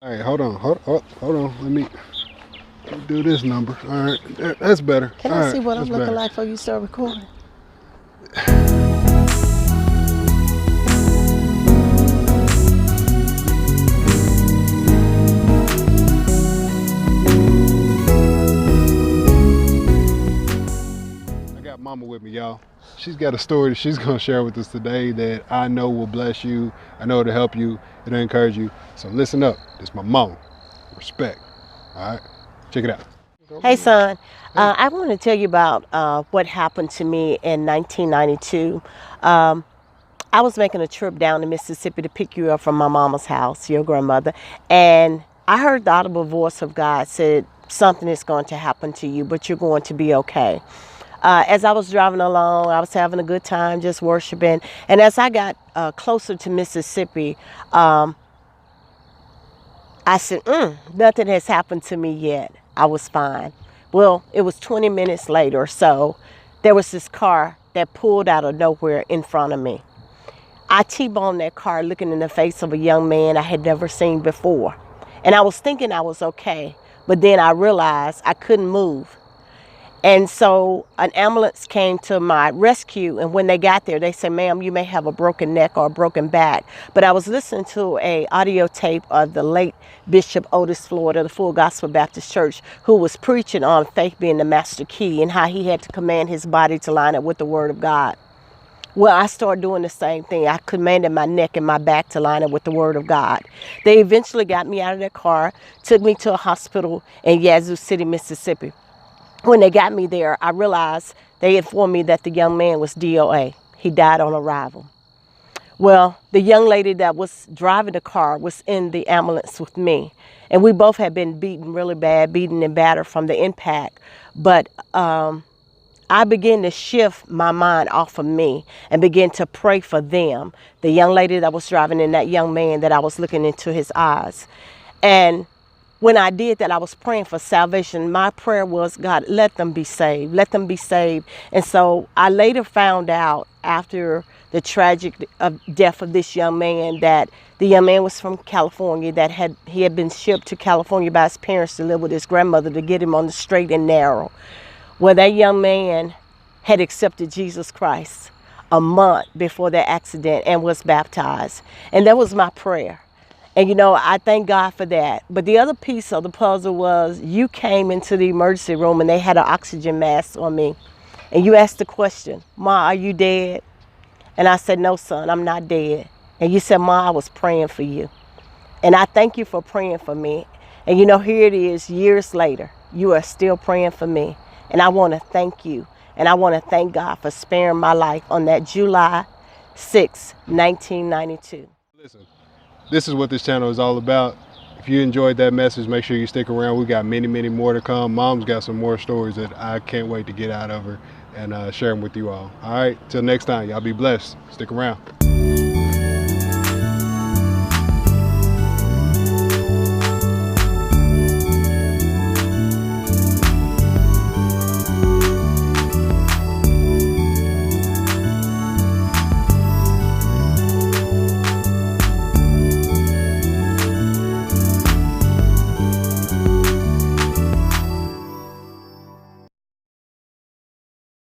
All right, hold on. Let me do this number. All right, that's better. Can All I right, see what I'm that's looking better. like before you start recording? I got Mama with me, y'all. She's got a story that she's gonna share with us today that I know will bless you. I know it'll help you. It'll encourage you. So listen up. This is my mama. Respect. All right, check it out. Hey, son. Hey. I want to tell you about what happened to me in 1992. Um, I was making a trip down to Mississippi to pick you up from my mama's house, your grandmother, and I heard the audible voice of God said, something is going to happen to you, but you're going to be okay. As I was driving along, I was having a good time just worshiping. And as I got closer to Mississippi, I said, nothing has happened to me yet. I was fine. Well, it was 20 minutes later, so there was this car that pulled out of nowhere in front of me. I T-boned that car looking in the face of a young man I had never seen before. And I was thinking I was okay, but then I realized I couldn't move. And so an ambulance came to my rescue, and when they got there, they said, ma'am, you may have a broken neck or a broken back. But I was listening to a audio tape of the late Bishop Otis Floyd of the Full Gospel Baptist Church, who was preaching on faith being the master key and how he had to command his body to line up with the Word of God. Well, I started doing the same thing. I commanded my neck and my back to line up with the Word of God. They eventually got me out of their car, took me to a hospital in Yazoo City, Mississippi. When they got me there, I realized they informed me that the young man was DOA. He died on arrival. Well, the young lady that was driving the car was in the ambulance with me. And we both had been beaten really bad, beaten and battered from the impact. But I began to shift my mind off of me and begin to pray for them, the young lady that was driving and that young man that I was looking into his eyes. And when I did that, I was praying for salvation. My prayer was, God, let them be saved. Let them be saved. And so I later found out after the tragic death of this young man that the young man was from California, that he had been shipped to California by his parents to live with his grandmother to get him on the straight and narrow. Well, that young man had accepted Jesus Christ a month before that accident and was baptized. And that was my prayer. And, you know, I thank God for that. But the other piece of the puzzle was you came into the emergency room and they had an oxygen mask on me. And you asked the question, Ma, are you dead? And I said, no, son, I'm not dead. And you said, Ma, I was praying for you. And I thank you for praying for me. And, you know, here it is years later. You are still praying for me. And I want to thank you. And I want to thank God for sparing my life on that July 6, 1992. Listen. This is what this channel is all about. If you enjoyed that message, make sure you stick around. We got many, many more to come. Mom's got some more stories that I can't wait to get out of her and share them with you all. All right, till next time, y'all be blessed. Stick around.